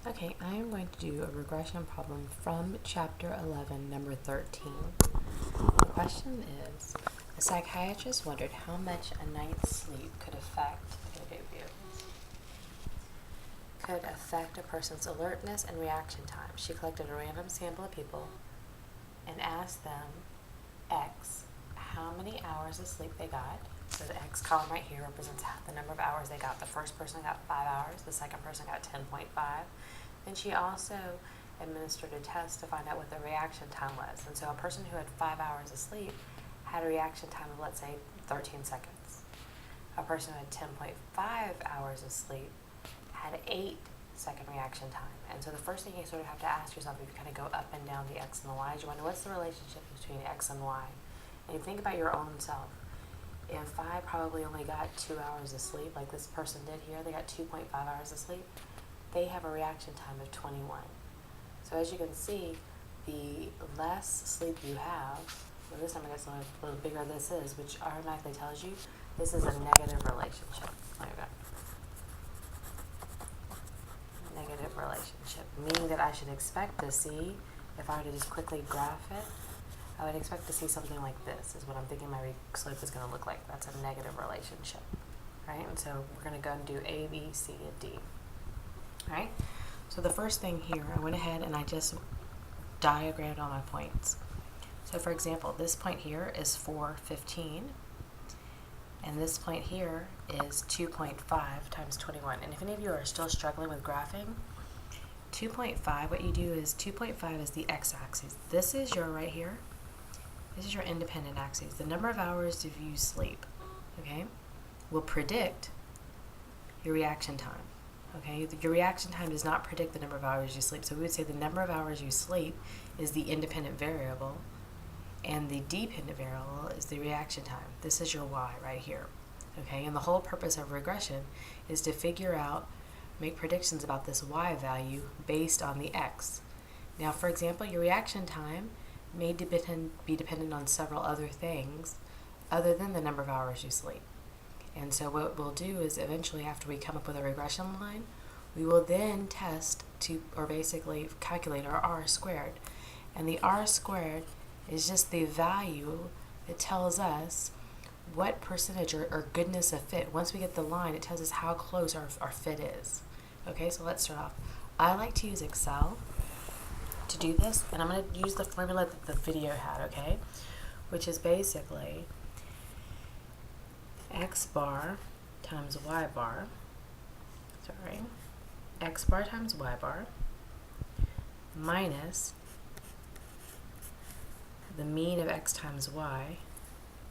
Okay, I am going to do a regression problem from chapter 11, number 13. The question is, a psychiatrist wondered how much a night's sleep could affect a person's alertness and reaction time. She collected a random sample of people and asked them, X, how many hours of sleep they got. So the X column right here represents the number of hours they got. The first person got 5 hours. The second person got 10.5. Then she also administered a test to find out what the reaction time was. And so a person who had 5 hours of sleep had a reaction time of, let's say, 13 seconds. A person who had 10.5 hours of sleep had 8-second reaction time. And so the first thing you sort of have to ask yourself, if you kind of go up and down the X and the Y, is you wonder, what's the relationship between X and Y? And you think about your own self. If I probably only got 2 hours of sleep, like this person did here, they got 2.5 hours of sleep, they have a reaction time of 21. So as you can see, the less sleep you have, well, this number gets a little bigger this is, which automatically tells you this is a negative relationship. Okay. Negative relationship, meaning that I should expect to see, if I were to just quickly graph it, I would expect to see something like this, is what I'm thinking my slope is going to look like. That's a negative relationship, right? And so we're going to go and do A, B, C, and D, right? So the first thing here, I went ahead and I just diagrammed all my points. So for example, this point here is 415, and this point here is 2.5 times 21. And if any of you are still struggling with graphing, 2.5, what you do is 2.5 is the x-axis. This is your right here. This is your independent axis. The number of hours of you sleep, okay, will predict your reaction time. Okay, your reaction time does not predict the number of hours you sleep. So we would say the number of hours you sleep is the independent variable, and the dependent variable is the reaction time. This is your y right here. Okay, and the whole purpose of regression is to figure out, make predictions about this y value based on the x. Now, for example, your reaction time may be dependent on several other things other than the number of hours you sleep. And so what we'll do is eventually, after we come up with a regression line, we will then test to, or basically calculate our r squared. And the r squared is just the value that tells us what percentage or goodness of fit. Once we get the line, it tells us how close our fit is. Okay, so let's start off. I like to use Excel to do this, and I'm going to use the formula that the video had, okay, which is basically x bar times y bar, x bar times y bar minus the mean of x times y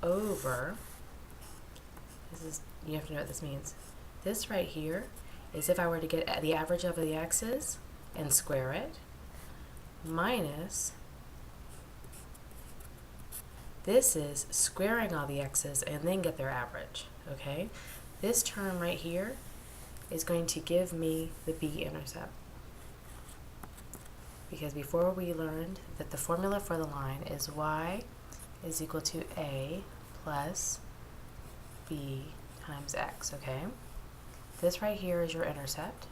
over, you have to know what this means. This right here is if I were to get the average of the x's and square it, minus this is squaring all the x's and then get their average, okay? This term right here is going to give me the b-intercept. Because before we learned that the formula for the line is y is equal to a plus b times x, okay? This right here is your intercept,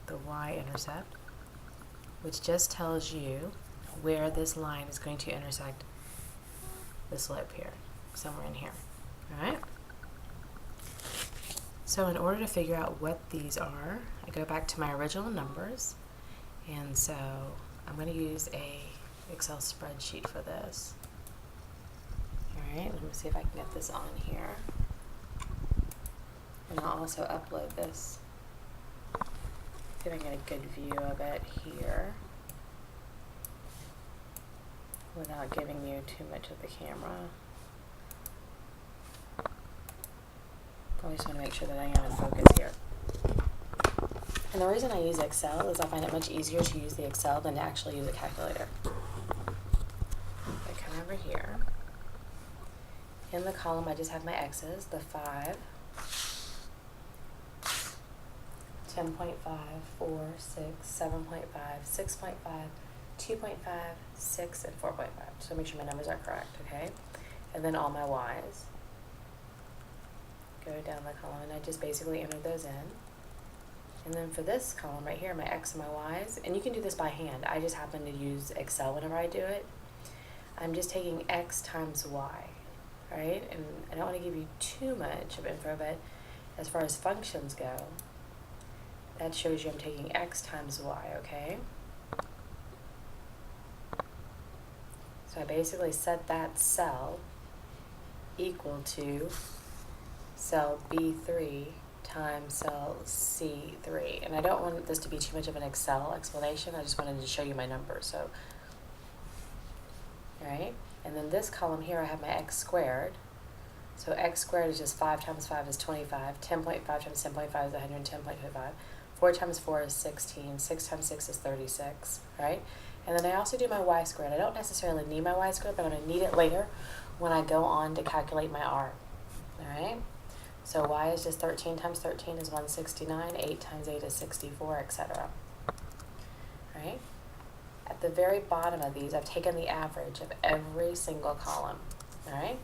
the y-intercept, which just tells you where this line is going to intersect the slope here, somewhere in here, all right? So in order to figure out what these are, I go back to my original numbers, and so I'm going to use a Excel spreadsheet for this. All right, let me see if I can get this on here. And I'll also upload this. See if I can get a good view of it here without giving you too much of the camera. I just want to make sure that I am in focus here. And the reason I use Excel is I find it much easier to use the Excel than to actually use a calculator. I come over here. In the column, I just have my x's, the 5, 10.5, 4, 6, 7.5, 6.5, 2.5, 6, and 4.5. So make sure my numbers are correct, okay? And then all my y's. Go down the column, and I just basically enter those in. And then for this column right here, my x and my y's, and you can do this by hand. I just happen to use Excel whenever I do it. I'm just taking x times y, right? And I don't want to give you too much of info, but as far as functions go, that shows you I'm taking x times y, okay? So I basically set that cell equal to cell B3 times cell C3. And I don't want this to be too much of an Excel explanation. I just wanted to show you my numbers. So, all right. And then this column here, I have my x squared. So x squared is just 5 times 5 is 25. 10.5 times 10.5 is 110.25. 4 times 4 is 16. 6 times 6 is 36, right? And then I also do my y squared. I don't necessarily need my y squared, but I'm going to need it later when I go on to calculate my r, all right? So y is just 13 times 13 is 169. 8 times 8 is 64, etc. Right? At the very bottom of these, I've taken the average of every single column, all right?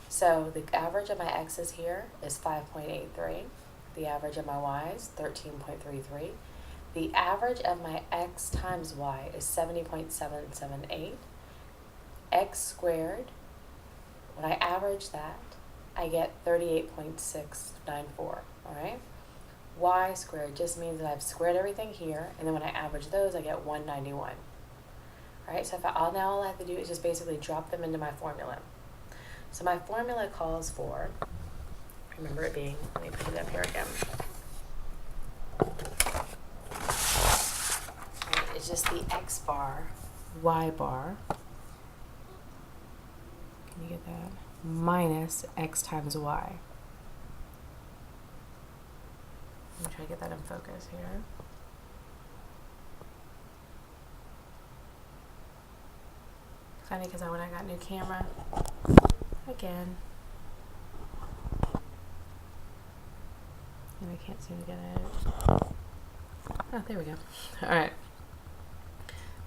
So the average of my x's here is 5.83. The average of my y's, 13.33. The average of my x times y is 70.778. X squared, when I average that, I get 38.694, all right? Y squared just means that I've squared everything here, and then when I average those, I get 191. All right, so now all I have to do is just basically drop them into my formula. So my formula calls for, remember it being, let me put it up here again. Right, it's just the x bar, y bar, can you get that? Minus x times y. Let me try to get that in focus here. Funny because when I got a new camera, again, and I can't seem to get it. Oh, there we go. All right.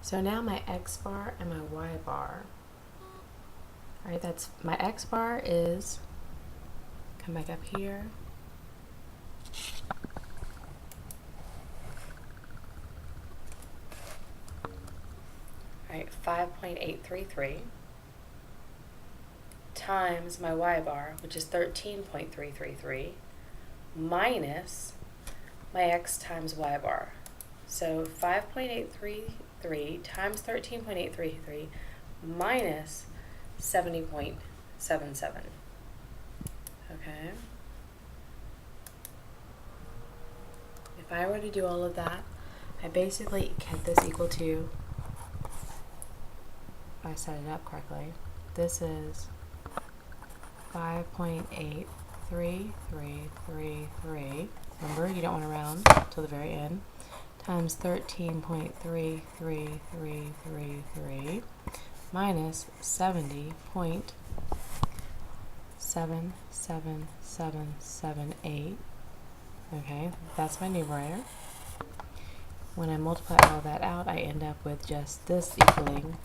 So now my x bar and my y bar. All right, that's my x bar is, come back up here. All right, 5.833 times my y bar, which is 13.333, minus my x times y bar. So 5.833 times 13.833 minus 70.77. Okay. If I were to do all of that, I basically get this equal to, if I set it up correctly, this is 5.83333. Remember, you don't want to round till the very end. Times 13.33333 minus 70.77778. Okay, that's my numerator. When I multiply all that out, I end up with just this equaling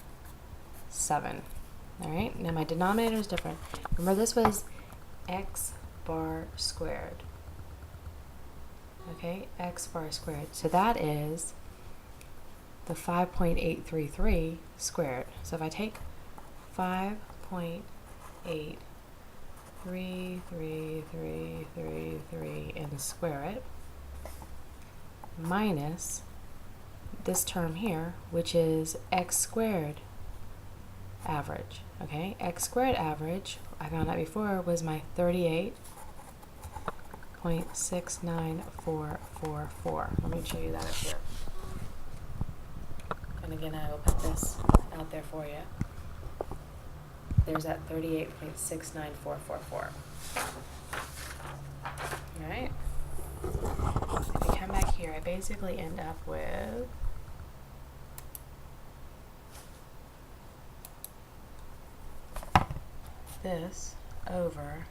7. All right, now my denominator is different. Remember, this was x bar squared. Okay, x bar squared. So that is the 5.833 squared. So if I take 5.83333 and square it, minus this term here, which is x squared average. Okay, x squared average, I found out before, was my 38.69444. Let me show you that up here. And again, I will put this out there for you. There's that 38.69444. All right. If I come back here, I basically end up with this over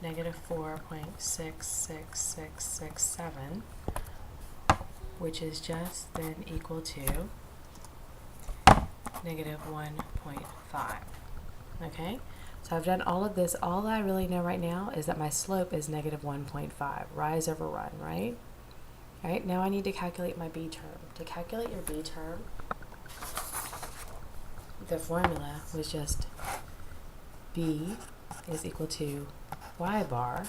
negative 4.66667, which is just then equal to negative 1.5. Okay, so I've done all of this. All I really know right now is that my slope is negative 1.5, rise over run, right? All right, now I need to calculate my b term. To calculate your b term, the formula was just b is equal to y bar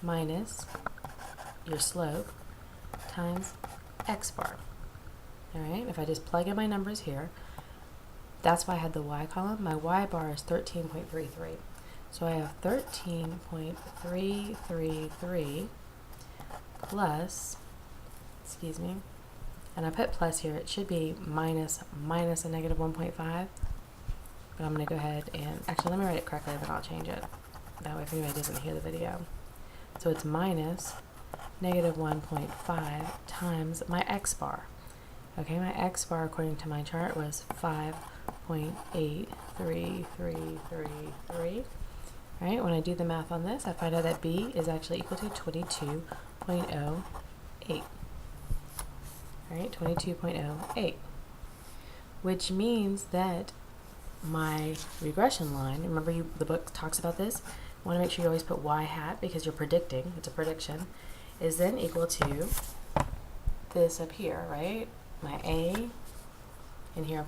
minus your slope times x bar. All right, if I just plug in my numbers here, that's why I had the y column. My y bar is 13.33. So I have 13.333 plus, excuse me, and I put plus here. It should be minus a negative 1.5. But I'm going to go ahead and, actually let me write it correctly, then I'll change it. That way if anybody doesn't hear the video. So it's minus negative 1.5 times my x bar. Okay, my x bar according to my chart was 5.83333. Right, when I do the math on this, I find out that b is actually equal to 22.08. Right, 22.08. Which means that my regression line, remember the book talks about this, you want to make sure you always put y hat because you're predicting, it's a prediction, is then equal to this up here, right? My a, and here,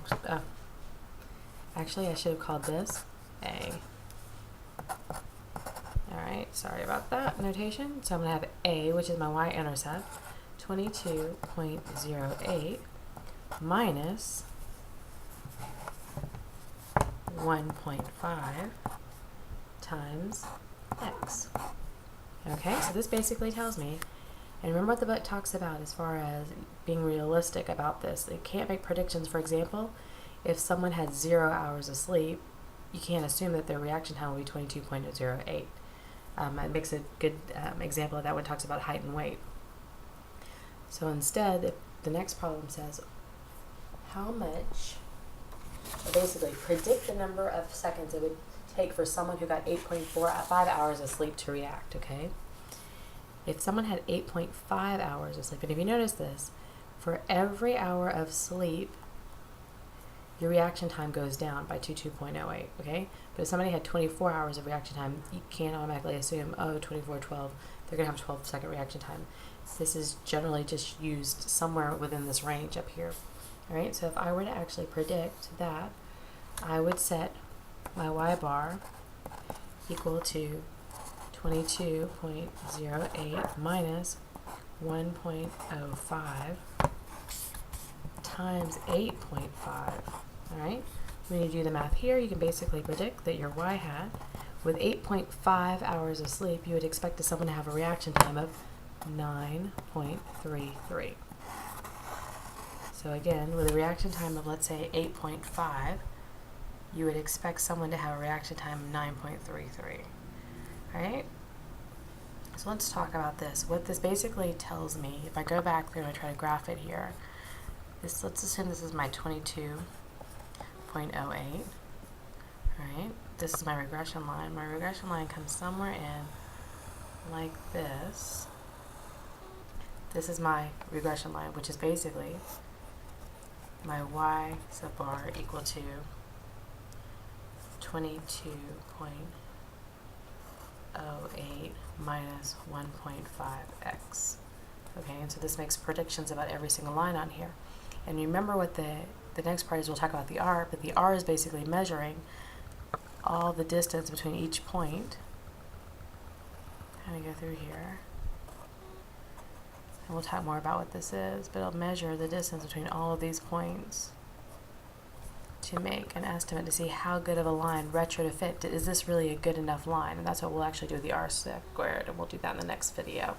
actually I should have called this a. Alright, sorry about that notation. So I'm going to have a, which is my y-intercept, 22.08 minus 1.5 times x. Okay, so this basically tells me, and remember what the book talks about as far as being realistic about this. It can't make predictions. For example, if someone had 0 hours of sleep, you can't assume that their reaction time will be 22.08. It makes a good example of that when it talks about height and weight. So instead, the next problem says, how much, basically predict the number of seconds it would take for someone who got 8.5 hours of sleep to react, okay? If someone had 8.5 hours of sleep, and if you notice this, for every hour of sleep, your reaction time goes down by 22.08, okay? But if somebody had 24 hours of reaction time, you can't automatically assume, oh, 24, 12, they're going to have 12-second reaction time. This is generally just used somewhere within this range up here, all right? So if I were to actually predict that, I would set my y bar equal to 22.08 minus 1.05 times 8.5. All right, when you do the math here, you can basically predict that your y hat, with 8.5 hours of sleep, you would expect someone to have a reaction time of 9.33. So again, with a reaction time of, let's say, 8.5, you would expect someone to have a reaction time of 9.33. All right? So let's talk about this. What this basically tells me, if I go back through and I try to graph it here, let's assume this is my 22.08. All right? This is my regression line. My regression line comes somewhere in like this. This is my regression line, which is basically my y sub bar equal to 22.08 minus 1.5x. Okay, and so this makes predictions about every single line on here. And remember what the next part is, we'll talk about the r, but the r is basically measuring all the distance between each point. Kind of go through here. And we'll talk more about what this is, but it'll measure the distance between all of these points to make an estimate to see how good of a line retro to fit. Is this really a good enough line? And that's what we'll actually do with the r squared, and we'll do that in the next video.